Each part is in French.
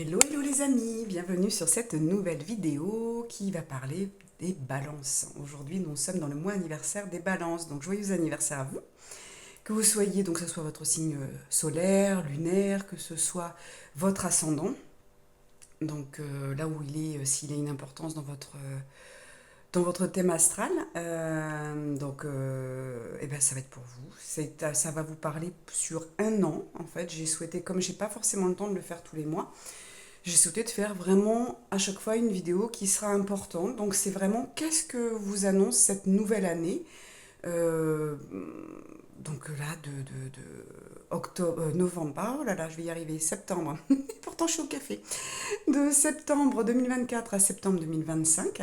Hello, hello les amis, bienvenue sur cette nouvelle vidéo qui va parler des balances. Aujourd'hui, nous sommes dans le mois anniversaire des balances, donc joyeux anniversaire à vous. Que vous soyez, donc que ce soit votre signe solaire, lunaire, que ce soit votre ascendant, donc là où il est, s'il a une importance dans votre thème astral, eh ben, ça va être pour vous. Ça va vous parler sur un an, en fait. J'ai souhaité, comme j'ai pas forcément le temps de le faire tous les mois, j'ai souhaité de faire vraiment à chaque fois une vidéo qui sera importante. Donc c'est vraiment qu'est-ce que vous annonce cette nouvelle année. Euh, donc là, de octobre, novembre, ah, oh là là, je vais y arriver, septembre. Pourtant je suis au café. De septembre 2024 à septembre 2025.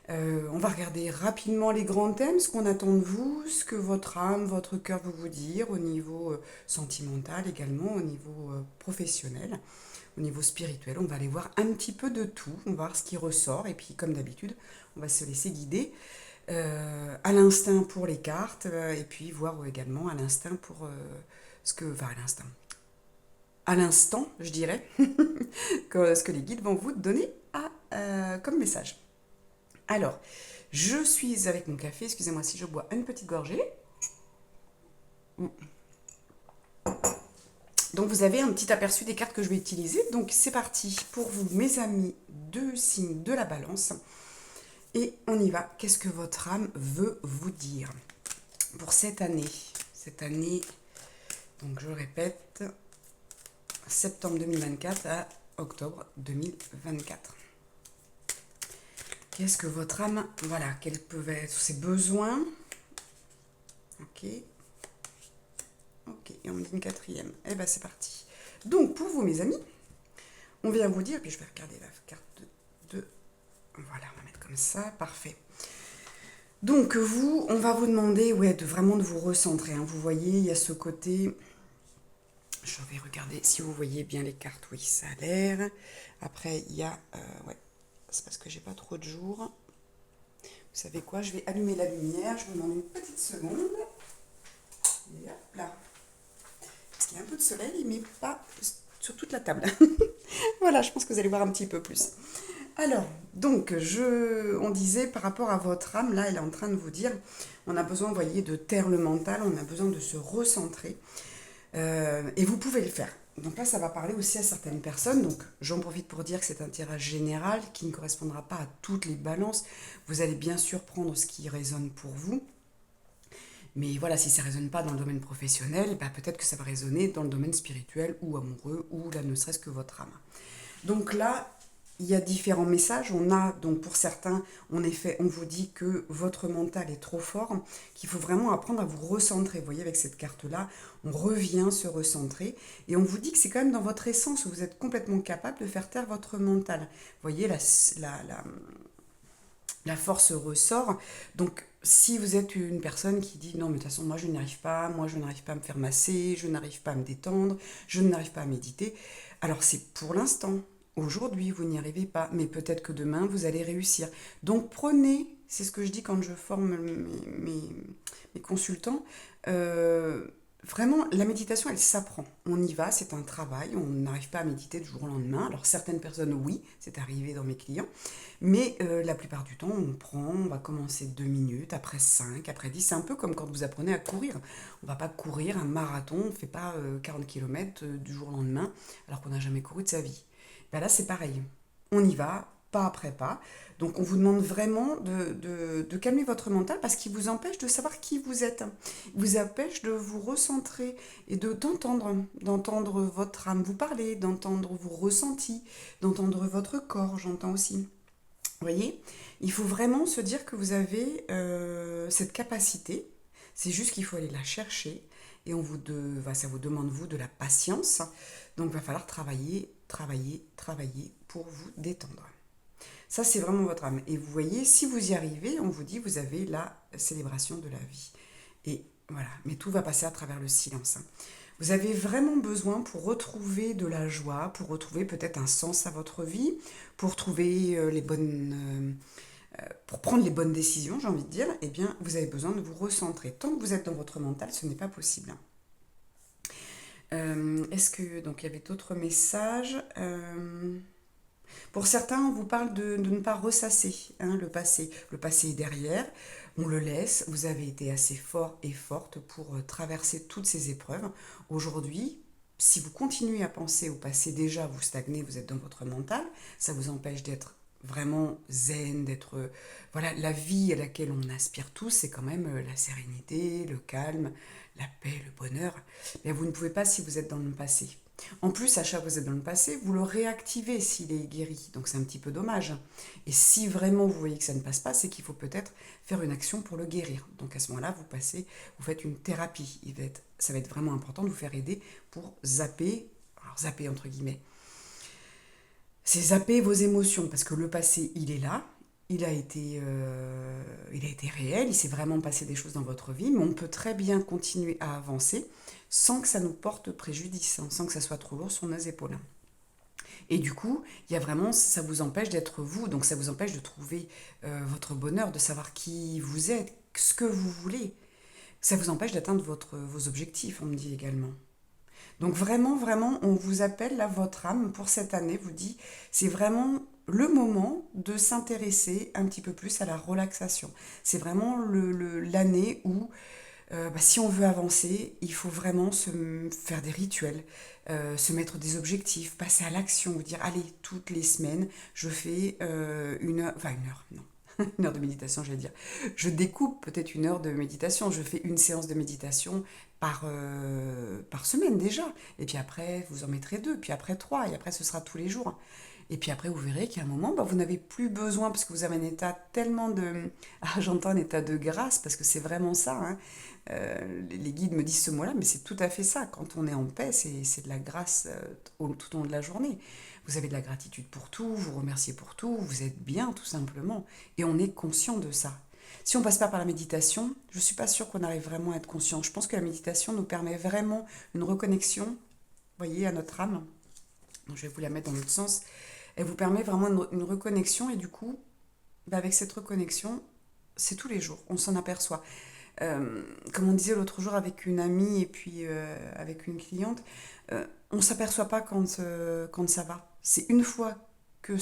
On va regarder rapidement les grands thèmes, ce qu'on attend de vous, ce que votre âme, votre cœur veut vous dire au niveau sentimental également, au niveau professionnel, au niveau spirituel. On va aller voir un petit peu de tout, on va voir ce qui ressort et puis comme d'habitude, on va se laisser guider à l'instinct pour les cartes et puis voir également à l'instinct pour à l'instant, je dirais, ce que les guides vont vous donner comme message. Alors, je suis avec mon café, excusez-moi si je bois une petite gorgée. Donc vous avez un petit aperçu des cartes que je vais utiliser. Donc c'est parti pour vous, mes amis, deux signes de la balance. Et on y va. Qu'est-ce que votre âme veut vous dire pour cette année? Cette année, donc je répète, septembre 2024 à octobre 2024. Qu'est-ce que votre âme, voilà, quels peuvent être ses besoins? Ok. Ok, et on me dit une quatrième. Eh ben c'est parti. Donc pour vous, mes amis, on vient vous dire, puis je vais regarder la carte de. Voilà, on va mettre comme ça, parfait. Donc vous, on va vous demander, ouais, vraiment de vous recentrer. Hein. Vous voyez, il y a ce côté. Je vais regarder si vous voyez bien les cartes. Oui, ça a l'air. Après, il y a, ouais, c'est parce que j'ai pas trop de jours. Vous savez quoi? Je vais allumer la lumière. Je vous demande une petite seconde. Et hop là. Parce qu'il y a un peu de soleil, mais pas sur toute la table. Voilà, je pense que vous allez voir un petit peu plus. Alors, donc, on disait par rapport à votre âme, là, elle est en train de vous dire, on a besoin, vous voyez, de taire le mental, on a besoin de se recentrer, et vous pouvez le faire. Donc là, ça va parler aussi à certaines personnes, donc j'en profite pour dire que c'est un tirage général qui ne correspondra pas à toutes les balances. Vous allez bien sûr prendre ce qui résonne pour vous, mais voilà, si ça ne résonne pas dans le domaine professionnel, bah peut-être que ça va résonner dans le domaine spirituel ou amoureux, ou là, ne serait-ce que votre âme. Donc là, il y a différents messages. On a, donc pour certains, en effet, on vous dit que votre mental est trop fort, qu'il faut vraiment apprendre à vous recentrer. Vous voyez, avec cette carte-là, on revient se recentrer. Et on vous dit que c'est quand même dans votre essence où vous êtes complètement capable de faire taire votre mental. Vous voyez, la force ressort. Donc, si vous êtes une personne qui dit non, mais de toute façon, moi je n'arrive pas, moi je n'arrive pas à me faire masser, je n'arrive pas à me détendre, je n'arrive pas à méditer, alors c'est pour l'instant. Aujourd'hui, vous n'y arrivez pas, mais peut-être que demain, vous allez réussir. Donc, prenez, c'est ce que je dis quand je forme mes consultants, vraiment, la méditation, elle s'apprend. On y va, c'est un travail, on n'arrive pas à méditer du jour au lendemain. Alors, certaines personnes, oui, c'est arrivé dans mes clients, mais la plupart du temps, on va commencer 2 minutes, après 5, après 10. C'est un peu comme quand vous apprenez à courir. On ne va pas courir un marathon, on ne fait pas 40 km du jour au lendemain, alors qu'on n'a jamais couru de sa vie. Ben là, c'est pareil. On y va, pas après pas. Donc, on vous demande vraiment de calmer votre mental parce qu'il vous empêche de savoir qui vous êtes. Il vous empêche de vous recentrer et d'entendre votre âme vous parler, d'entendre vos ressentis, d'entendre votre corps, j'entends aussi. Vous voyez, il faut vraiment se dire que vous avez cette capacité. C'est juste qu'il faut aller la chercher et ça vous demande, vous, de la patience. Donc, il va falloir travailler, travailler, travailler pour vous détendre. Ça, c'est vraiment votre âme. Et vous voyez, si vous y arrivez, on vous dit, vous avez la célébration de la vie. Et voilà, mais tout va passer à travers le silence. Hein. Vous avez vraiment besoin pour retrouver de la joie, pour retrouver peut-être un sens à votre vie, pour trouver pour prendre les bonnes décisions, j'ai envie de dire, eh bien, vous avez besoin de vous recentrer. Tant que vous êtes dans votre mental, ce n'est pas possible. Est-ce que donc il y avait d'autres messages Pour certains, on vous parle de ne pas ressasser hein, le passé. Le passé est derrière, on le laisse. Vous avez été assez fort et forte pour traverser toutes ces épreuves. Aujourd'hui, si vous continuez à penser au passé, déjà vous stagnez, vous êtes dans votre mental, ça vous empêche d'être vraiment zen, d'être... voilà, la vie à laquelle on aspire tous, c'est quand même la sérénité, le calme, la paix, le bonheur. Mais vous ne pouvez pas si vous êtes dans le passé. En plus, à chaque fois que vous êtes dans le passé, vous le réactivez s'il est guéri. Donc c'est un petit peu dommage. Et si vraiment vous voyez que ça ne passe pas, c'est qu'il faut peut-être faire une action pour le guérir. Donc à ce moment-là, vous passez, vous faites une thérapie. Ça va être vraiment important de vous faire aider pour zapper, alors zapper entre guillemets, c'est zapper vos émotions parce que le passé, il est là. Il a été réel, il s'est vraiment passé des choses dans votre vie, mais on peut très bien continuer à avancer sans que ça nous porte préjudice, hein, sans que ça soit trop lourd sur nos épaules. Et du coup, il y a vraiment, ça vous empêche d'être vous, donc ça vous empêche de trouver votre bonheur, de savoir qui vous êtes, ce que vous voulez. Ça vous empêche d'atteindre vos objectifs, on me dit également. Donc vraiment, vraiment, on vous appelle, là, votre âme, pour cette année, vous dit, c'est vraiment le moment de s'intéresser un petit peu plus à la relaxation. C'est vraiment l'année où si on veut avancer, il faut vraiment faire des rituels, se mettre des objectifs, passer à l'action, vous dire, allez, toutes les semaines, je fais une heure, non, une heure de méditation, j'allais dire. Je découpe peut-être une heure de méditation, je fais une séance de méditation par semaine déjà. Et puis après, vous en mettrez deux, puis après trois, et après ce sera tous les jours. Et puis après, vous verrez qu'à un moment, vous n'avez plus besoin, parce que vous avez un état tellement de... Ah, j'entends un état de grâce, parce que c'est vraiment ça. Hein. Les guides me disent ce mot-là, mais c'est tout à fait ça. Quand on est en paix, c'est de la grâce tout au long de la journée. Vous avez de la gratitude pour tout, vous remerciez pour tout, vous êtes bien tout simplement. Et on est conscient de ça. Si on passe pas par la méditation, je ne suis pas sûre qu'on arrive vraiment à être conscient. Je pense que la méditation nous permet vraiment une reconnexion, vous voyez, à notre âme. Donc, je vais vous la mettre dans l'autre sens. Elle vous permet vraiment une reconnexion et du coup, avec cette reconnexion, c'est tous les jours, on s'en aperçoit. Comme on disait l'autre jour avec une amie et puis avec une cliente, on ne s'aperçoit pas quand ça va. C'est une fois que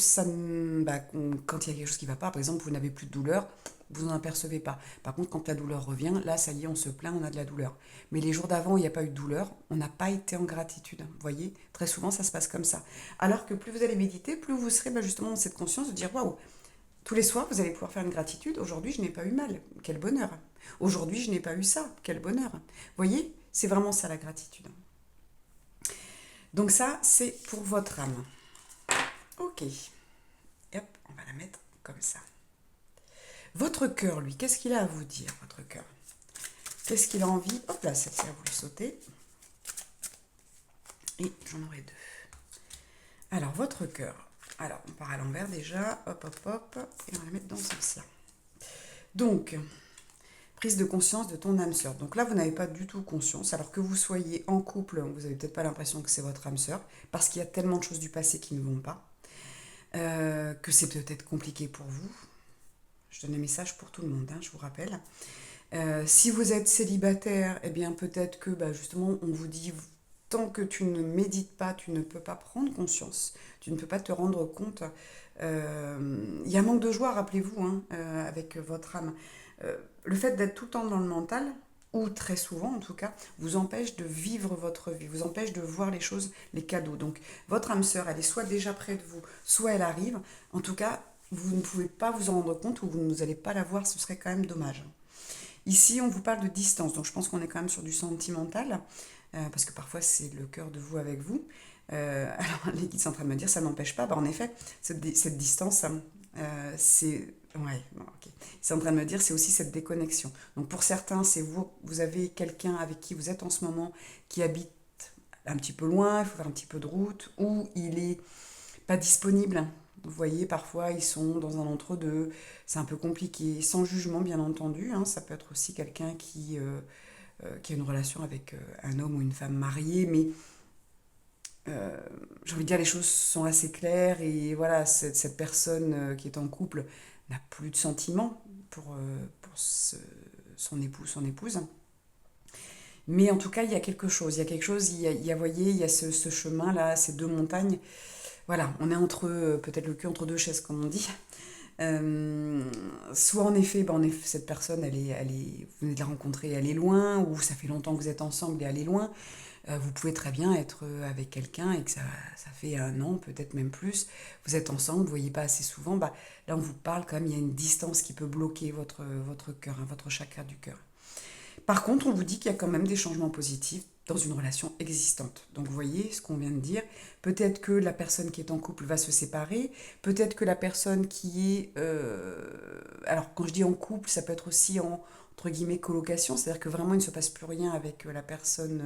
quand il y a quelque chose qui ne va pas, par exemple, vous n'avez plus de douleur, vous n'en apercevez pas. Par contre, quand la douleur revient, là, ça y est, on se plaint, on a de la douleur. Mais les jours d'avant, il n'y a pas eu de douleur, on n'a pas été en gratitude. Vous voyez, très souvent, ça se passe comme ça. Alors que plus vous allez méditer, plus vous serez justement dans cette conscience de dire, waouh, tous les soirs, vous allez pouvoir faire une gratitude. Aujourd'hui, je n'ai pas eu mal. Quel bonheur. Aujourd'hui, je n'ai pas eu ça. Quel bonheur. Vous voyez, c'est vraiment ça la gratitude. Donc ça, c'est pour votre âme. Ok. Et hop, on va la mettre comme ça. Votre cœur, lui, qu'est-ce qu'il a à vous dire, votre cœur? Qu'est-ce qu'il a envie? Hop là, celle-ci a voulu sauter. Et j'en aurai deux. Alors, votre cœur. Alors, on part à l'envers déjà. Hop, hop, hop. Et on va la mettre dans ce sens-là. Donc, prise de conscience de ton âme sœur. Donc là, vous n'avez pas du tout conscience, alors que vous soyez en couple, vous n'avez peut-être pas l'impression que c'est votre âme sœur, parce qu'il y a tellement de choses du passé qui ne vont pas, que c'est peut-être compliqué pour vous. Je donne un message pour tout le monde, hein, je vous rappelle. Si vous êtes célibataire, eh bien peut-être que justement on vous dit tant que tu ne médites pas, tu ne peux pas prendre conscience, tu ne peux pas te rendre compte. Il y a un manque de joie, rappelez-vous, hein, avec votre âme. Le fait d'être tout le temps dans le mental, ou très souvent en tout cas, vous empêche de vivre votre vie, vous empêche de voir les choses, les cadeaux. Donc votre âme sœur, elle est soit déjà près de vous, soit elle arrive. En tout cas, vous ne pouvez pas vous en rendre compte ou vous n'allez pas la voir, ce serait quand même dommage. Ici, on vous parle de distance, donc je pense qu'on est quand même sur du sentimental, parce que parfois c'est le cœur de vous avec vous. Alors, les guides sont en train de me dire, ça n'empêche pas. En effet, cette distance, c'est... Ouais, bon, ok. Ils sont en train de me dire, c'est aussi cette déconnexion. Donc pour certains, c'est vous avez quelqu'un avec qui vous êtes en ce moment qui habite un petit peu loin, il faut faire un petit peu de route, ou il est pas disponible. Vous voyez, parfois, ils sont dans un entre-deux. C'est un peu compliqué. Sans jugement, bien entendu. Hein, ça peut être aussi quelqu'un qui a une relation avec un homme ou une femme mariée. Mais j'ai envie de dire, les choses sont assez claires. Et voilà, cette personne qui est en couple n'a plus de sentiments pour son époux, son épouse. Mais en tout cas, il y a quelque chose. Il y a quelque chose, voyez, il y a ce chemin-là, ces deux montagnes. Voilà, on est entre, peut-être le cul entre deux chaises, comme on dit. Soit en effet, cette personne, vous venez de la rencontrer, elle est loin, ou ça fait longtemps que vous êtes ensemble et elle est loin. Vous pouvez très bien être avec quelqu'un et que ça fait 1 an, peut-être même plus. Vous êtes ensemble, vous ne voyez pas assez souvent. Bah, là, on vous parle quand même, il y a une distance qui peut bloquer votre cœur, hein, votre chakra du cœur. Par contre, on vous dit qu'il y a quand même des changements positifs dans une relation existante. Donc vous voyez ce qu'on vient de dire. Peut-être que la personne qui est en couple va se séparer. Peut-être que la personne qui est... alors quand je dis en couple, ça peut être aussi en, entre guillemets, colocation. C'est-à-dire que vraiment il ne se passe plus rien avec la personne...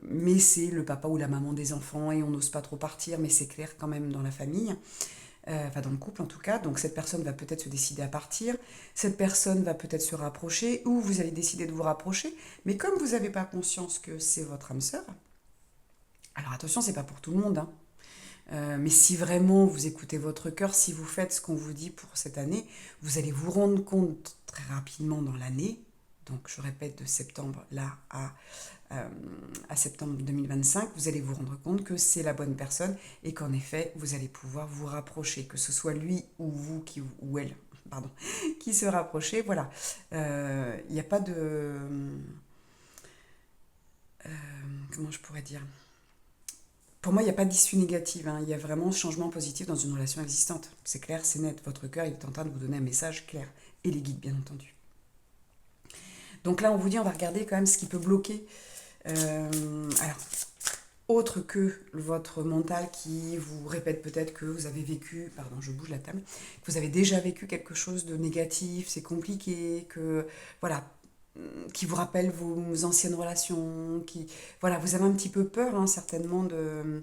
mais c'est le papa ou la maman des enfants et on n'ose pas trop partir, mais c'est clair quand même dans la famille. Enfin dans le couple en tout cas, donc cette personne va peut-être se décider à partir, cette personne va peut-être se rapprocher, ou vous allez décider de vous rapprocher, mais comme vous n'avez pas conscience que c'est votre âme sœur, alors attention, c'est pas pour tout le monde, hein. Mais si vraiment vous écoutez votre cœur, si vous faites ce qu'on vous dit pour cette année, vous allez vous rendre compte très rapidement dans l'année, donc je répète de septembre là à septembre 2025, vous allez vous rendre compte que c'est la bonne personne et qu'en effet, vous allez pouvoir vous rapprocher, que ce soit lui ou vous ou elle, pardon, qui se rapprochez. Voilà, il n'y a pas de... comment je pourrais dire, pour moi, il n'y a pas d'issue négative, hein. Il y a vraiment changement positif dans une relation existante. C'est clair, c'est net. Votre cœur il est en train de vous donner un message clair. Et les guides, bien entendu. Donc là, on vous dit, on va regarder quand même ce qui peut bloquer. Alors, autre que votre mental qui vous répète peut-être que vous avez vécu, pardon, je bouge la table, que vous avez déjà vécu quelque chose de négatif, c'est compliqué, que voilà, qui vous rappelle vos anciennes relations, qui voilà, vous avez un petit peu peur, hein, certainement de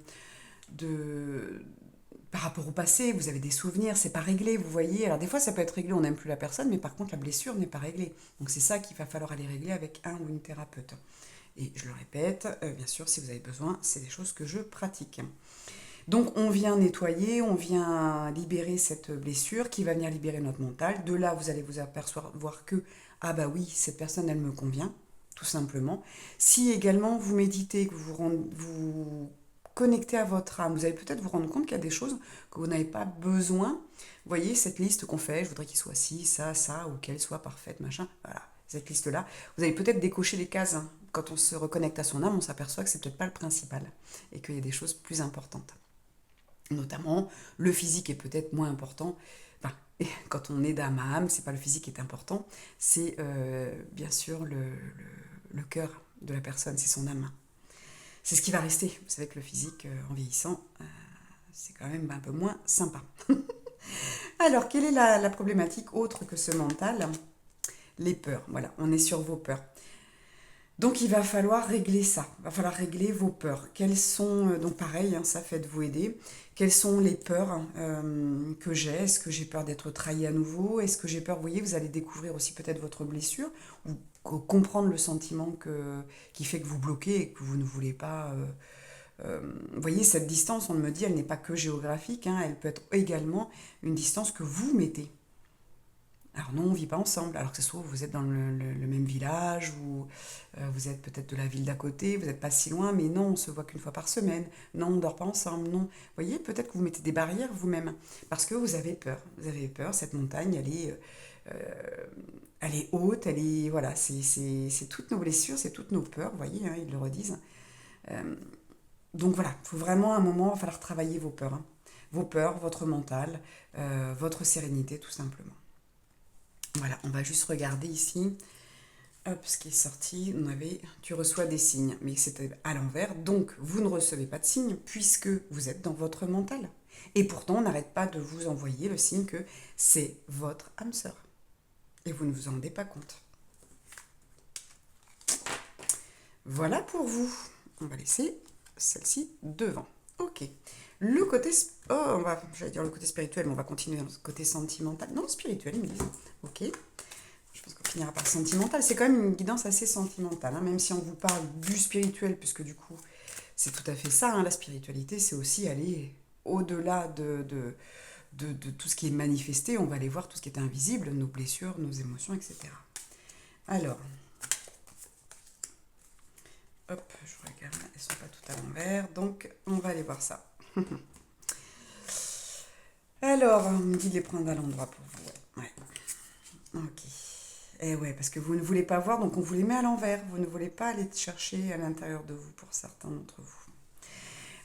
par rapport au passé, vous avez des souvenirs, c'est pas réglé, vous voyez. Alors des fois ça peut être réglé, on n'aime plus la personne, mais par contre la blessure n'est pas réglée. Donc c'est ça qu'il va falloir aller régler avec un ou une thérapeute. Et je le répète, bien sûr, si vous avez besoin, c'est des choses que je pratique. Donc on vient nettoyer, on vient libérer cette blessure qui va venir libérer notre mental. De là, vous allez vous apercevoir que, ah bah oui, cette personne, elle me convient, tout simplement. Si également vous méditez, que vous connectez à votre âme, vous allez peut-être vous rendre compte qu'il y a des choses que vous n'avez pas besoin. Vous voyez, cette liste qu'on fait, je voudrais qu'il soit ci, ça, ou qu'elle soit parfaite, machin, voilà, cette liste-là. Vous allez peut-être décocher les cases, hein. Quand on se reconnecte à son âme, on s'aperçoit que c'est peut-être pas le principal et qu'il y a des choses plus importantes. Notamment, le physique est peut-être moins important. Enfin, quand on est d'âme à âme, c'est pas le physique qui est important, c'est bien sûr le cœur de la personne, c'est son âme. C'est ce qui va rester. Vous savez que le physique, en vieillissant, c'est quand même un peu moins sympa. Alors, quelle est la problématique autre que ce mental? Les peurs. Voilà, on est sur vos peurs. Donc il va falloir régler ça, il va falloir régler vos peurs. Quelles sont, donc pareil, hein, ça fait de vous aider, quelles sont les peurs que j'ai? Est-ce que j'ai peur d'être trahi à nouveau? Est-ce que j'ai peur, vous voyez, vous allez découvrir aussi peut-être votre blessure, ou comprendre le sentiment qui fait que vous bloquez et que vous ne voulez pas... vous voyez, cette distance, on me dit, elle n'est pas que géographique, hein, elle peut être également une distance que vous mettez. Alors non, on ne vit pas ensemble. Alors que ce soit vous êtes dans le même village, ou vous êtes peut-être de la ville d'à côté, vous n'êtes pas si loin, mais non, on se voit qu'une fois par semaine. Non, on ne dort pas ensemble. Non. Vous voyez, peut-être que vous mettez des barrières vous-même. Parce que vous avez peur. Vous avez peur, cette montagne, elle est haute, elle est... Voilà, c'est toutes nos blessures, c'est toutes nos peurs, vous voyez, hein, ils le redisent. Euh, donc voilà, il faut vraiment, à un moment, il va falloir travailler vos peurs, hein. Vos peurs, votre mental, votre sérénité, tout simplement. Voilà, on va juste regarder ici. Hop, ce qui est sorti, on avait tu reçois des signes, mais c'était à l'envers, donc vous ne recevez pas de signes puisque vous êtes dans votre mental. Et pourtant, on n'arrête pas de vous envoyer le signe que c'est votre âme sœur. Et vous ne vous en rendez pas compte. Voilà pour vous. On va laisser celle-ci devant. Ok. Le côté... Oh, j'allais dire le côté spirituel, mais on va continuer dans le côté sentimental. Non, spirituel, ils me disent. Ok. Je pense qu'on finira par sentimental. C'est quand même une guidance assez sentimentale, hein, même si on vous parle du spirituel, puisque du coup, c'est tout à fait ça, hein, la spiritualité, c'est aussi aller au-delà de tout ce qui est manifesté. On va aller voir tout ce qui est invisible, nos blessures, nos émotions, etc. Alors, hop, je regarde, elles sont pas toutes à l'envers, donc on va aller voir ça. Alors, on me dit de les prendre à l'endroit pour vous, ouais. Ok. Et ouais, parce que vous ne voulez pas voir, donc on vous les met à l'envers. Vous ne voulez pas aller chercher à l'intérieur de vous, pour certains d'entre vous.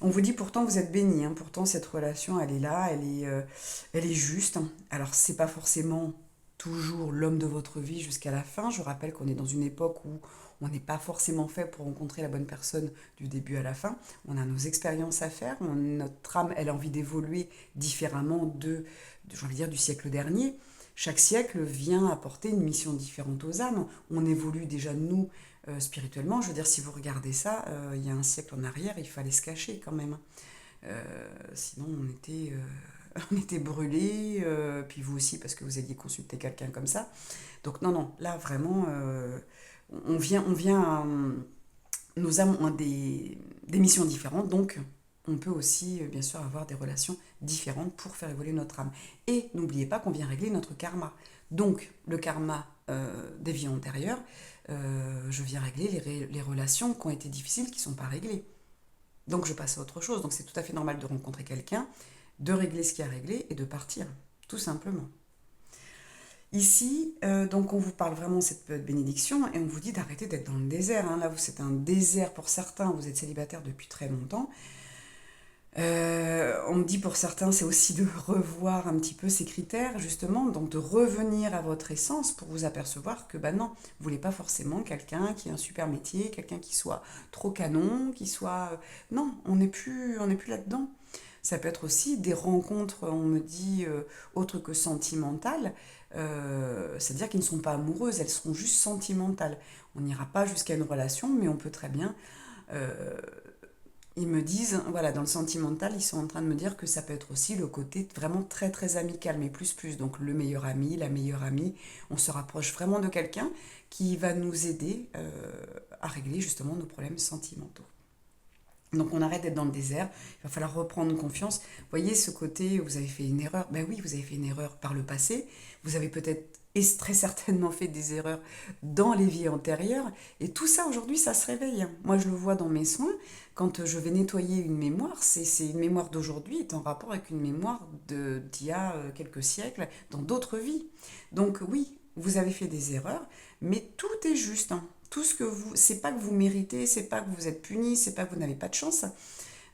On vous dit pourtant vous êtes béni, hein, pourtant cette relation elle est là, elle est juste, hein. Alors c'est pas forcément toujours l'homme de votre vie jusqu'à la fin. Je rappelle qu'on est dans une époque où on n'est pas forcément fait pour rencontrer la bonne personne du début à la fin. On a nos expériences à faire, notre âme elle a envie d'évoluer différemment j'ai envie de dire, du siècle dernier. Chaque siècle vient apporter une mission différente aux âmes. On évolue déjà nous spirituellement. Je veux dire, si vous regardez ça, il y a un siècle en arrière, il fallait se cacher quand même. Sinon, on était brûlés, puis vous aussi, parce que vous alliez consulter quelqu'un comme ça. Donc non, non, là, vraiment, nos âmes ont des missions différentes, donc on peut aussi, bien sûr, avoir des relations différentes pour faire évoluer notre âme. Et n'oubliez pas qu'on vient régler notre karma. Donc, le karma des vies antérieures, je viens régler les relations qui ont été difficiles, qui ne sont pas réglées. Donc, je passe à autre chose. Donc, c'est tout à fait normal de rencontrer quelqu'un, de régler ce qui a réglé et de partir, tout simplement. Ici, donc on vous parle vraiment de cette bénédiction et on vous dit d'arrêter d'être dans le désert, hein. Là, c'est un désert pour certains, vous êtes célibataire depuis très longtemps. On me dit pour certains, c'est aussi de revoir un petit peu ces critères, justement, donc de revenir à votre essence pour vous apercevoir que, bah non, vous voulez pas forcément quelqu'un qui a un super métier, quelqu'un qui soit trop canon, qui soit... Non, on n'est plus là-dedans. Ça peut être aussi des rencontres, on me dit, autres que sentimentales, c'est-à-dire qu'ils ne sont pas amoureuses, elles seront juste sentimentales. On n'ira pas jusqu'à une relation, mais on peut très bien... euh, ils me disent, voilà, dans le sentimental, ils sont en train de me dire que ça peut être aussi le côté vraiment très très amical, mais plus plus. Donc le meilleur ami, la meilleure amie, on se rapproche vraiment de quelqu'un qui va nous aider à régler justement nos problèmes sentimentaux. Donc on arrête d'être dans le désert, il va falloir reprendre confiance. Vous voyez ce côté, vous avez fait une erreur. Ben oui, vous avez fait une erreur par le passé. Vous avez peut-être et très certainement fait des erreurs dans les vies antérieures. Et tout ça aujourd'hui, ça se réveille. Moi, je le vois dans mes soins. Quand je vais nettoyer une mémoire, c'est une mémoire d'aujourd'hui est en rapport avec une mémoire d'il y a quelques siècles dans d'autres vies. Donc oui, vous avez fait des erreurs, mais tout est juste, hein. Tout ce que vous, c'est pas que vous méritez, c'est pas que vous êtes puni, c'est pas que vous n'avez pas de chance.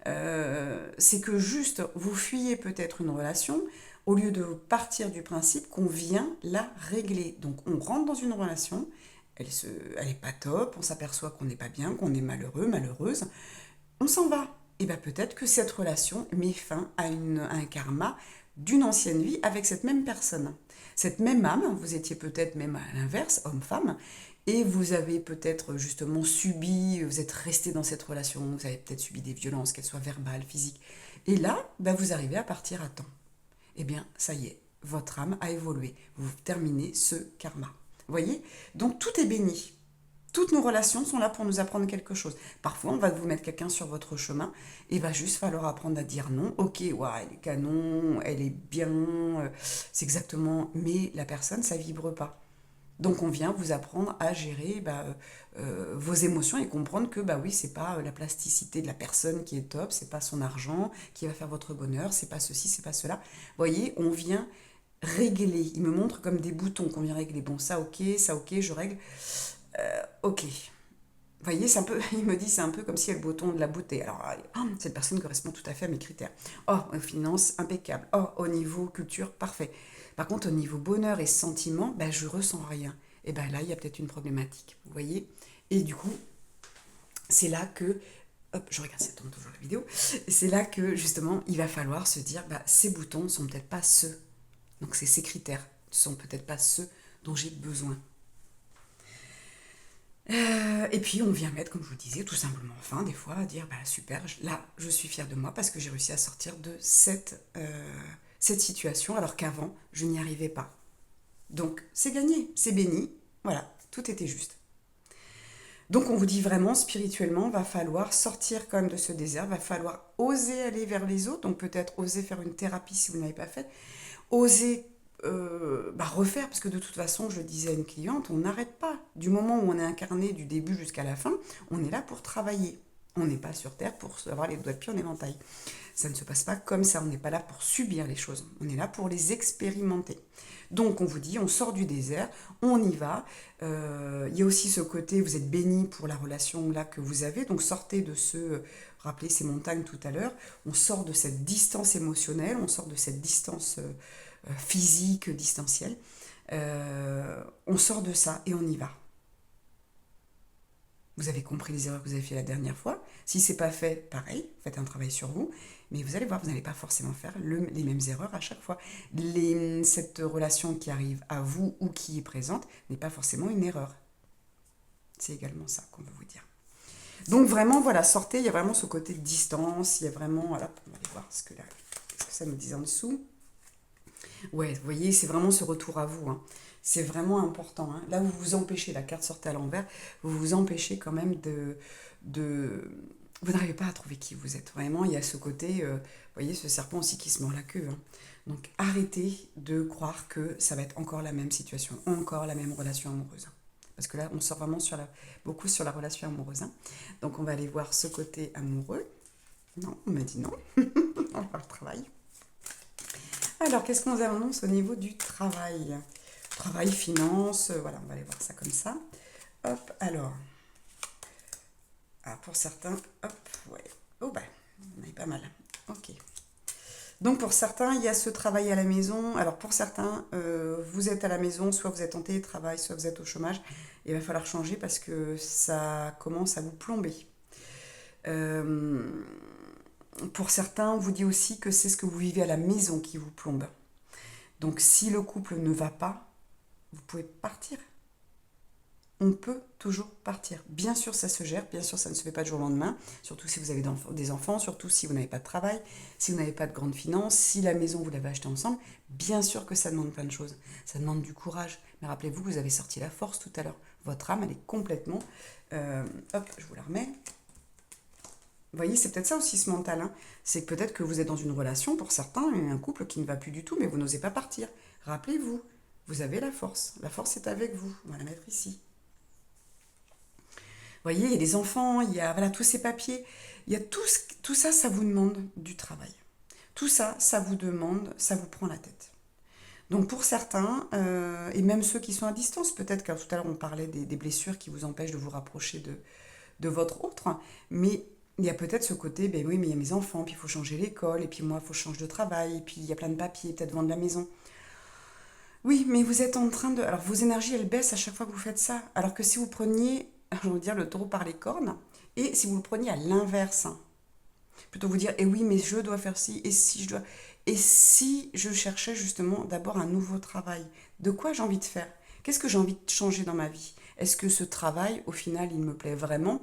C'est que juste vous fuyez peut-être une relation au lieu de partir du principe qu'on vient la régler. Donc on rentre dans une relation, elle est pas top, on s'aperçoit qu'on n'est pas bien, qu'on est malheureux, malheureuse, on s'en va. Et bien peut-être que cette relation met fin à un karma d'une ancienne vie avec cette même personne. Cette même âme, vous étiez peut-être même à l'inverse, homme-femme, et vous avez peut-être justement subi, vous êtes resté dans cette relation, vous avez peut-être subi des violences, qu'elles soient verbales, physiques. Et là, ben, vous arrivez à partir à temps. Eh bien, ça y est, votre âme a évolué. Vous terminez ce karma. Vous voyez? Donc tout est béni. Toutes nos relations sont là pour nous apprendre quelque chose. Parfois, on va vous mettre quelqu'un sur votre chemin et il va juste falloir apprendre à dire non. Ok, ouais, elle est canon, elle est bien, c'est exactement... Mais la personne, ça vibre pas. Donc on vient vous apprendre à gérer vos émotions et comprendre que bah oui, c'est pas la plasticité de la personne qui est top, c'est pas son argent qui va faire votre bonheur, c'est pas ceci, c'est pas cela. Vous voyez, on vient régler. Il me montre comme des boutons qu'on vient régler. Bon, ça ok, je règle. Ok. Vous voyez, c'est un peu, il me dit, c'est un peu comme si elle le bouton de la beauté. Alors, cette personne correspond tout à fait à mes critères. Oh, finance, impeccable. Oh, au niveau culture, parfait. Par contre, au niveau bonheur et sentiment, ben, je ressens rien. Et ben là, il y a peut-être une problématique. Vous voyez? Et du coup, c'est là que, hop, je regarde, ça tourne toujours la vidéo. C'est là que, justement, il va falloir se dire, bah, ces boutons ne sont peut-être pas ceux. Donc, ces critères ne sont peut-être pas ceux dont j'ai besoin. Et puis on vient mettre, comme je vous disais, tout simplement fin, des fois, à dire bah super, là je suis fière de moi parce que j'ai réussi à sortir de cette situation alors qu'avant je n'y arrivais pas. Donc c'est gagné, c'est béni, voilà, tout était juste. Donc on vous dit vraiment spirituellement, va falloir sortir quand même de ce désert, va falloir oser aller vers les autres, donc peut-être oser faire une thérapie si vous n'avez pas fait, oser refaire, parce que de toute façon, je disais à une cliente, on n'arrête pas. Du moment où on est incarné du début jusqu'à la fin, on est là pour travailler. On n'est pas sur Terre pour avoir les doigts de pied en éventail. Ça ne se passe pas comme ça, on n'est pas là pour subir les choses, on est là pour les expérimenter. Donc on vous dit, on sort du désert, on y va. Il y a aussi ce côté, vous êtes béni pour la relation là que vous avez, donc sortez de rappelez ces montagnes tout à l'heure, on sort de cette distance émotionnelle, on sort de cette distance physique, distancielle. On sort de ça et on y va. Vous avez compris les erreurs que vous avez fait la dernière fois. Si c'est pas fait, pareil, faites un travail sur vous. Mais vous allez voir, vous n'allez pas forcément faire les mêmes erreurs à chaque fois. Cette relation qui arrive à vous ou qui est présente n'est pas forcément une erreur. C'est également ça qu'on veut vous dire. Donc vraiment, voilà, sortez, il y a vraiment ce côté de distance, il y a vraiment, voilà, on va aller voir ce que ça me dit en dessous. Ouais, vous voyez, c'est vraiment ce retour à vous, hein. C'est vraiment important, hein. Là, vous vous empêchez, la carte sortait à l'envers, vous vous empêchez quand même vous n'arrivez pas à trouver qui vous êtes. Vraiment, il y a ce côté, vous voyez, ce serpent aussi qui se mord la queue, hein. Donc, arrêtez de croire que ça va être encore la même situation, encore la même relation amoureuse. Parce que là, on sort vraiment beaucoup sur la relation amoureuse, hein. Donc, on va aller voir ce côté amoureux. Non, on m'a dit non. On va faire le travail. Alors, qu'est-ce qu'on nous annonce au niveau du travail? Travail, finance, voilà, on va aller voir ça comme ça. Hop, alors. Ah, pour certains, hop, ouais. Oh, ben, on est pas mal. Ok. Donc, pour certains, il y a ce travail à la maison. Alors, pour certains, vous êtes à la maison, soit vous êtes en télétravail, soit vous êtes au chômage. Il va falloir changer parce que ça commence à vous plomber. Pour certains, on vous dit aussi que c'est ce que vous vivez à la maison qui vous plombe. Donc, si le couple ne va pas, vous pouvez partir. On peut toujours partir. Bien sûr, ça se gère, bien sûr, ça ne se fait pas du jour au lendemain, surtout si vous avez des enfants, surtout si vous n'avez pas de travail, si vous n'avez pas de grandes finances, si la maison vous l'avez achetée ensemble, bien sûr que ça demande plein de choses. Ça demande du courage. Mais rappelez-vous que vous avez sorti la force tout à l'heure. Votre âme, elle est complètement... hop, je vous la remets. Vous voyez, c'est peut-être ça aussi ce mental, hein. C'est peut-être que vous êtes dans une relation, pour certains, un couple qui ne va plus du tout, mais vous n'osez pas partir. Rappelez-vous, vous avez la force. La force est avec vous. On va la mettre ici. Vous voyez, il y a des enfants, il y a voilà, tous ces papiers. Il y a tout ça, ça vous demande du travail. Tout ça, ça vous demande, ça vous prend la tête. Donc pour certains, et même ceux qui sont à distance, peut-être que tout à l'heure on parlait des blessures qui vous empêchent de vous rapprocher de votre autre, mais il y a peut-être ce côté, ben oui, mais il y a mes enfants, puis il faut changer l'école, et puis moi, il faut changer de travail, et puis il y a plein de papiers, peut-être vendre la maison. Oui, mais vous êtes en train de... Alors vos énergies, elles baissent à chaque fois que vous faites ça, alors que si vous preniez, je veux dire, le taureau par les cornes, et si vous le preniez à l'inverse, hein, plutôt vous dire, eh oui, mais je dois faire ci, et si je dois... Et si je cherchais justement d'abord un nouveau travail, de quoi j'ai envie de faire? Qu'est-ce que j'ai envie de changer dans ma vie? Est-ce que ce travail, au final, il me plaît vraiment?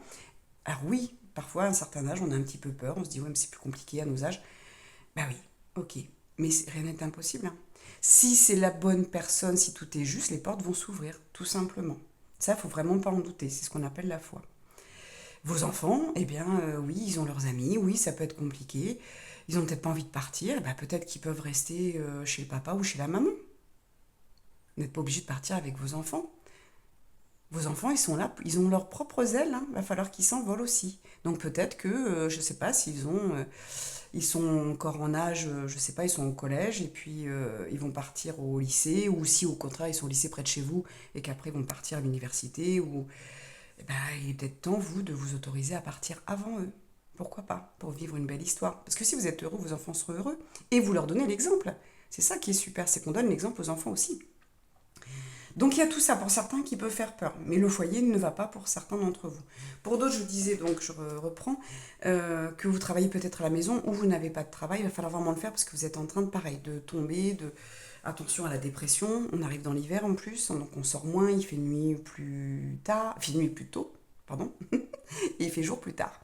Alors oui, parfois, à un certain âge, on a un petit peu peur, on se dit, ouais, mais c'est plus compliqué à nos âges. Bah oui, ok, mais rien n'est impossible, hein. Si c'est la bonne personne, si tout est juste, les portes vont s'ouvrir, tout simplement. Ça, il faut vraiment pas en douter, c'est ce qu'on appelle la foi. Vos enfants, eh bien, oui, ils ont leurs amis, oui, ça peut être compliqué. Ils ont peut-être pas envie de partir, bah, peut-être qu'ils peuvent rester chez le papa ou chez la maman. Vous n'êtes pas obligé de partir avec vos enfants. Vos enfants, ils sont là, ils ont leurs propres ailes, hein, il va falloir qu'ils s'envolent aussi. Donc peut-être que, je ne sais pas, ils sont encore en âge, je ne sais pas, ils sont au collège et puis ils vont partir au lycée, ou si au contraire ils sont au lycée près de chez vous et qu'après ils vont partir à l'université, ou eh ben, il est peut-être temps, vous, de vous autoriser à partir avant eux. Pourquoi pas? Pour vivre une belle histoire. Parce que si vous êtes heureux, vos enfants seront heureux. Et vous leur donnez l'exemple. C'est ça qui est super, c'est qu'on donne l'exemple aux enfants aussi. Donc il y a tout ça pour certains qui peut faire peur, mais le foyer ne va pas pour certains d'entre vous. Pour d'autres, je disais, donc je reprends, que vous travaillez peut-être à la maison ou vous n'avez pas de travail, il va falloir vraiment le faire parce que vous êtes en train de, pareil, de tomber, attention à la dépression, on arrive dans l'hiver en plus, donc on sort moins, il fait nuit plus tard, il fait nuit plus tôt, pardon, et il fait jour plus tard.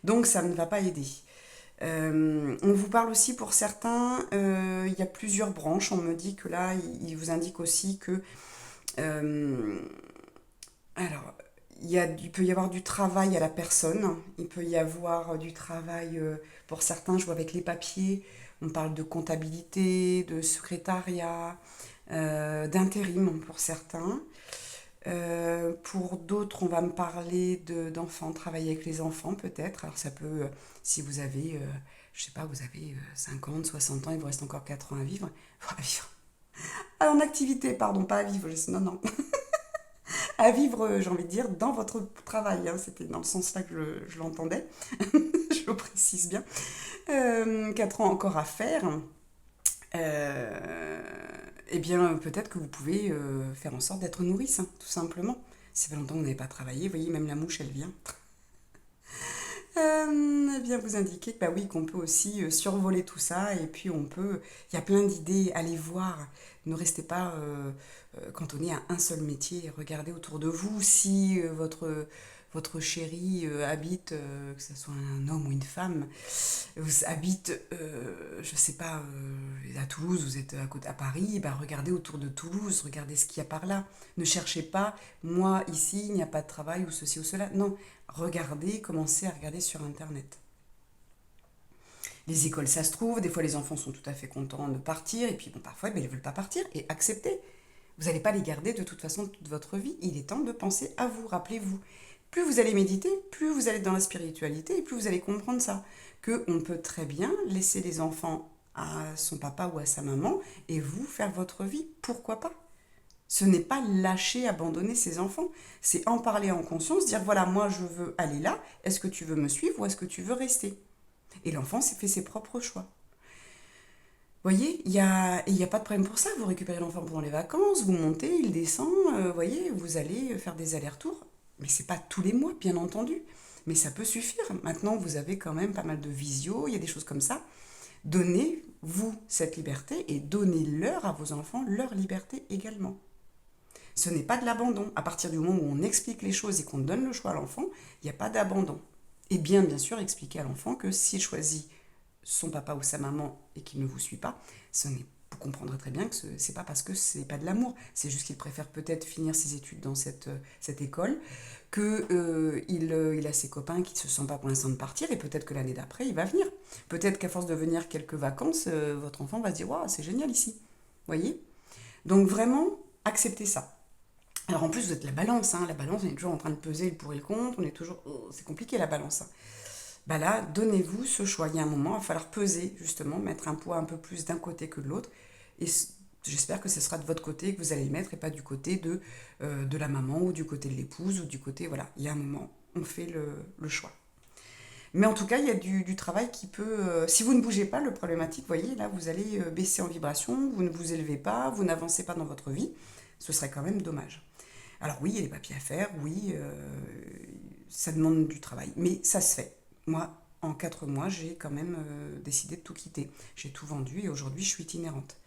Donc ça ne va pas aider. On vous parle aussi pour certains, il y a plusieurs branches, on me dit que là, il vous indique aussi que euh, alors, il peut y avoir du travail à la personne, il peut y avoir du travail, pour certains, je vois avec les papiers, on parle de comptabilité, de secrétariat, d'intérim pour certains. Pour d'autres, on va me parler d'enfants, travailler avec les enfants peut-être. Alors ça peut, si vous avez, je sais pas, vous avez 50, 60 ans, il vous reste encore 4 ans à vivre. Enfin, à vivre. Ah, en activité, pardon, pas à vivre. Non, non. À vivre, j'ai envie de dire, dans votre travail, hein. C'était dans le sens là que je l'entendais. Je le précise bien. 4 ans encore à faire. Euh, eh bien, peut-être que vous pouvez faire en sorte d'être nourrice, hein, tout simplement. Ça fait longtemps que vous n'avez pas travaillé, vous voyez, même la mouche, elle vient. Eh bien, vous indiquer que, bah oui, qu'on peut aussi survoler tout ça, et puis on peut, il y a plein d'idées, allez voir, ne restez pas cantonné à un seul métier, regardez autour de vous si votre chéri habite, que ce soit un homme ou une femme, vous habite, je sais pas, à Toulouse, vous êtes à côté à Paris, bah regardez autour de Toulouse, regardez ce qu'il y a par là. Ne cherchez pas, moi ici, il n'y a pas de travail ou ceci ou cela. Non, regardez, commencez à regarder sur Internet. Les écoles, ça se trouve, des fois les enfants sont tout à fait contents de partir, et puis bon, parfois, ben, ils ne veulent pas partir, et acceptez. Vous n'allez pas les garder de toute façon toute votre vie. Il est temps de penser à vous, rappelez-vous. Plus vous allez méditer, plus vous allez dans la spiritualité, et plus vous allez comprendre ça. Qu'on peut très bien laisser les enfants à son papa ou à sa maman, et vous faire votre vie. Pourquoi pas? Ce n'est pas lâcher, abandonner ses enfants. C'est en parler en conscience, dire voilà, moi je veux aller là, est-ce que tu veux me suivre ou est-ce que tu veux rester? Et l'enfant s'est fait ses propres choix. Vous voyez, il y a pas de problème pour ça. Vous récupérez l'enfant pendant les vacances, vous montez, il descend, voyez, vous allez faire des allers-retours. Mais c'est pas tous les mois, bien entendu. Mais ça peut suffire. Maintenant, vous avez quand même pas mal de visio, il y a des choses comme ça. Donnez-vous cette liberté et donnez-leur à vos enfants leur liberté également. Ce n'est pas de l'abandon. À partir du moment où on explique les choses et qu'on donne le choix à l'enfant, il n'y a pas d'abandon. Et bien sûr, expliquer à l'enfant que s'il choisit son papa ou sa maman et qu'il ne vous suit pas, vous comprendrez très bien que ce n'est pas parce que c'est pas de l'amour, c'est juste qu'il préfère peut-être finir ses études dans cette école, qu'il a ses copains qui ne se sentent pas pour l'instant de partir, et peut-être que l'année d'après, il va venir. Peut-être qu'à force de venir quelques vacances, votre enfant va se dire « Waouh, c'est génial ici !» Voyez. Donc vraiment, acceptez ça. Alors en plus, vous êtes la balance, hein. La balance, on est toujours en train de peser le pour et le contre, on est toujours... Oh, c'est compliqué la balance, hein. Bah là, donnez-vous ce choix. Il y a un moment, il va falloir peser, justement, mettre un poids un peu plus d'un côté que de l'autre. Et j'espère que ce sera de votre côté que vous allez le mettre et pas du côté de la maman ou du côté de l'épouse ou du côté... Voilà, il y a un moment, on fait le choix. Mais en tout cas, il y a du travail qui peut... si vous ne bougez pas, le problématique, vous voyez, là, vous allez baisser en vibration, vous ne vous élevez pas, vous n'avancez pas dans votre vie. Ce serait quand même dommage. Alors oui, il y a des papiers à faire, oui, ça demande du travail, mais ça se fait. Moi, en 4 mois, j'ai quand même décidé de tout quitter. J'ai tout vendu et aujourd'hui, je suis itinérante.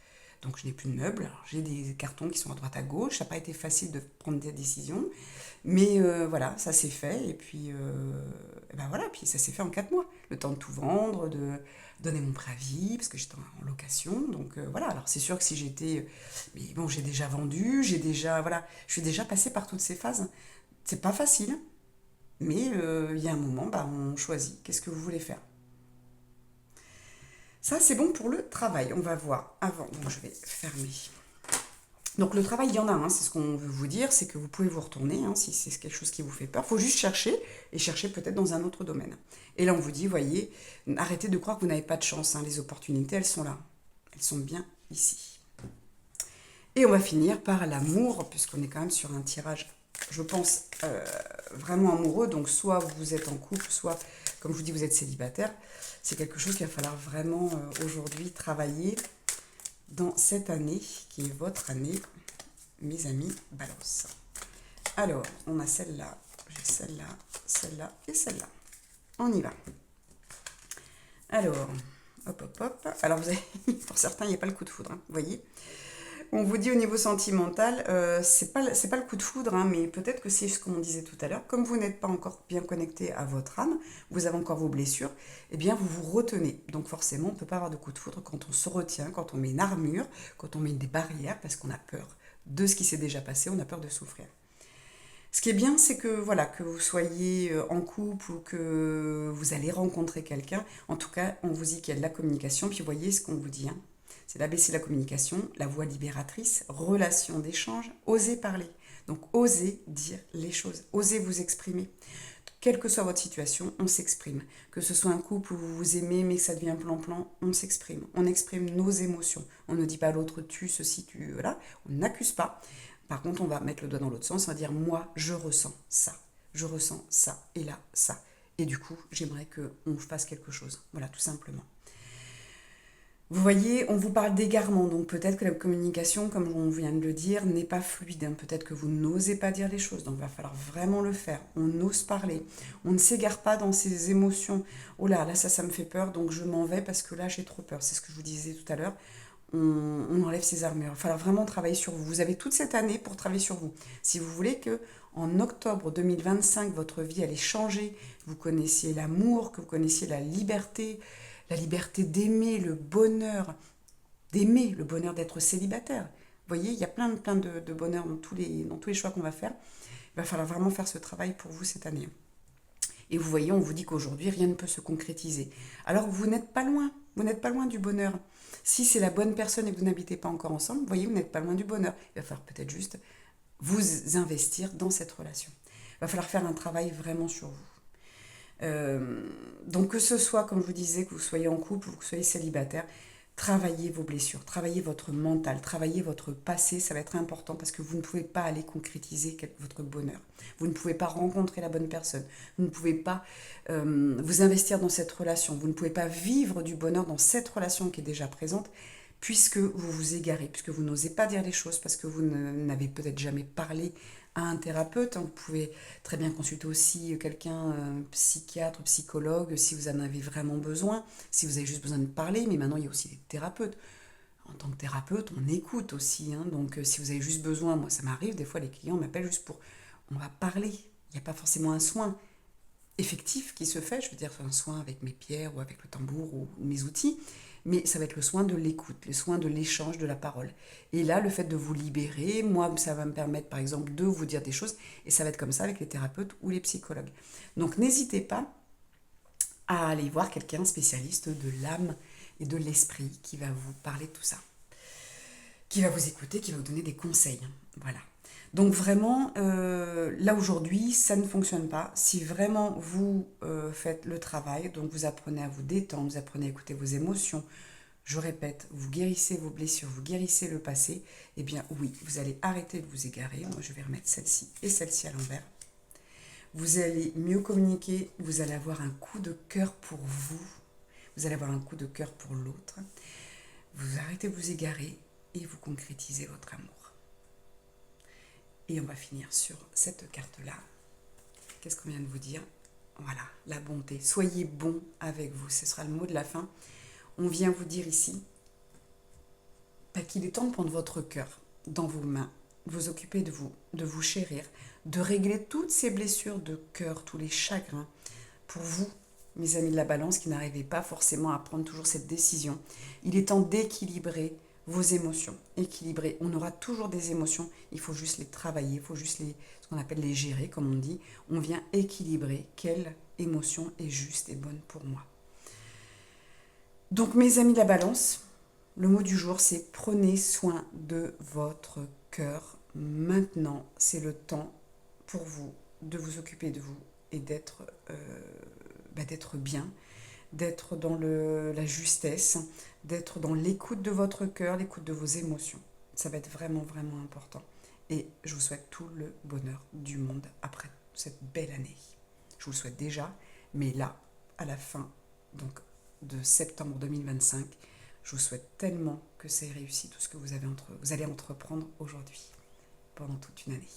Donc je n'ai plus de meubles, alors, j'ai des cartons qui sont à droite à gauche, ça n'a pas été facile de prendre des décisions, mais voilà, ça s'est fait, et puis ben voilà, puis ça s'est fait en 4 mois. Le temps de tout vendre, de donner mon préavis, parce que j'étais en location, donc voilà, alors c'est sûr que si j'étais... Mais bon, j'ai déjà vendu, j'ai déjà... Voilà, je suis déjà passée par toutes ces phases. C'est pas facile, mais il y a un moment, bah, on choisit. Qu'est-ce que vous voulez faire? Ça, c'est bon pour le travail. On va voir avant. Donc, je vais fermer. Donc, le travail, il y en a. Hein, c'est ce qu'on veut vous dire. C'est que vous pouvez vous retourner hein, si c'est quelque chose qui vous fait peur. Il faut juste chercher et chercher peut-être dans un autre domaine. Et là, on vous dit, voyez, arrêtez de croire que vous n'avez pas de chance. Hein, les opportunités, elles sont là. Elles sont bien ici. Et on va finir par l'amour, puisqu'on est quand même sur un tirage, je pense, vraiment amoureux. Donc, soit vous êtes en couple, soit, comme je vous dis, vous êtes célibataire. C'est quelque chose qu'il va falloir vraiment aujourd'hui travailler dans cette année, qui est votre année, mes amis Balance. Alors, on a celle-là, j'ai celle-là, celle-là et celle-là. On y va. Alors, hop, hop, hop. Alors, vous avez, pour certains, il n'y a pas le coup de foudre, hein, vous voyez. On vous dit au niveau sentimental, c'est pas le coup de foudre, hein, mais peut-être que c'est ce qu'on disait tout à l'heure. Comme vous n'êtes pas encore bien connecté à votre âme, vous avez encore vos blessures, eh bien vous vous retenez. Donc forcément, on ne peut pas avoir de coup de foudre quand on se retient, quand on met une armure, quand on met des barrières, parce qu'on a peur de ce qui s'est déjà passé, on a peur de souffrir. Ce qui est bien, c'est que voilà, que vous soyez en couple ou que vous allez rencontrer quelqu'un, en tout cas, on vous dit qu'il y a de la communication, puis vous voyez ce qu'on vous dit, hein. C'est l'ABC de la communication, la voix libératrice, relation d'échange, oser parler. Donc, osez dire les choses, osez vous exprimer. Quelle que soit votre situation, on s'exprime. Que ce soit un couple où vous vous aimez mais que ça devient plan-plan, on s'exprime. On exprime nos émotions. On ne dit pas à l'autre tu, ceci, tu, voilà. On n'accuse pas. Par contre, on va mettre le doigt dans l'autre sens, on va dire moi, je ressens ça. Je ressens ça et là, ça. Et du coup, j'aimerais qu'on fasse quelque chose. Voilà, tout simplement. Vous voyez, on vous parle d'égarement, donc peut-être que la communication, comme on vient de le dire, n'est pas fluide. Hein. Peut-être que vous n'osez pas dire les choses, donc il va falloir vraiment le faire. On ose parler, on ne s'égare pas dans ses émotions. Oh là, là ça me fait peur, donc je m'en vais parce que là j'ai trop peur. C'est ce que je vous disais tout à l'heure. On enlève ses armures. Il va falloir vraiment travailler sur vous. Vous avez toute cette année pour travailler sur vous. Si vous voulez que en octobre 2025, votre vie allait changer, vous connaissiez l'amour, que vous connaissiez la liberté d'aimer, le bonheur d'aimer, le bonheur d'être célibataire. Vous voyez, il y a plein de bonheur dans tous les choix qu'on va faire. Il va falloir vraiment faire ce travail pour vous cette année. Et vous voyez, on vous dit qu'aujourd'hui, rien ne peut se concrétiser. Alors, vous n'êtes pas loin. Vous n'êtes pas loin du bonheur. Si c'est la bonne personne et que vous n'habitez pas encore ensemble, vous voyez, vous n'êtes pas loin du bonheur. Il va falloir peut-être juste vous investir dans cette relation. Il va falloir faire un travail vraiment sur vous. Donc que ce soit, comme je vous disais, que vous soyez en couple ou que vous soyez célibataire, travaillez vos blessures, travaillez votre mental, travaillez votre passé, ça va être important parce que vous ne pouvez pas aller concrétiser votre bonheur. Vous ne pouvez pas rencontrer la bonne personne, vous ne pouvez pas vous investir dans cette relation, vous ne pouvez pas vivre du bonheur dans cette relation qui est déjà présente puisque vous vous égarez, puisque vous n'osez pas dire les choses, parce que vous n'avez peut-être jamais parlé à un thérapeute. Vous pouvez très bien consulter aussi quelqu'un, psychiatre, psychologue, si vous en avez vraiment besoin, si vous avez juste besoin de parler. Mais maintenant, il y a aussi des thérapeutes. En tant que thérapeute, on écoute aussi. Hein. Donc, si vous avez juste besoin, moi, ça m'arrive, des fois, les clients m'appellent juste pour... On va parler. Il n'y a pas forcément un soin effectif qui se fait. Je veux dire, un soin avec mes pierres ou avec le tambour ou mes outils. Mais ça va être le soin de l'écoute, le soin de l'échange de la parole. Et là, le fait de vous libérer, moi, ça va me permettre, par exemple, de vous dire des choses, et ça va être comme ça avec les thérapeutes ou les psychologues. Donc, n'hésitez pas à aller voir quelqu'un spécialiste de l'âme et de l'esprit qui va vous parler de tout ça, qui va vous écouter, qui va vous donner des conseils. Voilà. Donc vraiment, là aujourd'hui, ça ne fonctionne pas. Si vraiment vous faites le travail, donc vous apprenez à vous détendre, vous apprenez à écouter vos émotions, je répète, vous guérissez vos blessures, vous guérissez le passé, eh bien oui, vous allez arrêter de vous égarer. Moi, je vais remettre celle-ci et celle-ci à l'envers. Vous allez mieux communiquer, vous allez avoir un coup de cœur pour vous, vous allez avoir un coup de cœur pour l'autre. Vous arrêtez de vous égarer et vous concrétisez votre amour. Et on va finir sur cette carte-là. Qu'est-ce qu'on vient de vous dire? Voilà, la bonté. Soyez bon avec vous, ce sera le mot de la fin. On vient vous dire ici qu'il est temps de prendre votre cœur dans vos mains, de vous occuper de vous chérir, de régler toutes ces blessures de cœur, tous les chagrins. Pour vous, mes amis de la balance, qui n'arrivez pas forcément à prendre toujours cette décision, il est temps d'équilibrer vos émotions. Équilibrer. On aura toujours des émotions, il faut juste les travailler, il faut juste ce qu'on appelle les gérer, comme on dit. On vient équilibrer quelle émotion est juste et bonne pour moi. Donc mes amis de la balance, le mot du jour c'est prenez soin de votre cœur. Maintenant, c'est le temps pour vous de vous occuper de vous et d'être bien, d'être dans la justesse, d'être dans l'écoute de votre cœur, l'écoute de vos émotions. Ça va être vraiment, vraiment important. Et je vous souhaite tout le bonheur du monde après cette belle année. Je vous le souhaite déjà, mais là, à la fin de septembre 2025, je vous souhaite tellement que ça ait réussi tout ce que vous allez entreprendre aujourd'hui, pendant toute une année.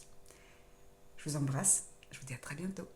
Je vous embrasse, je vous dis à très bientôt.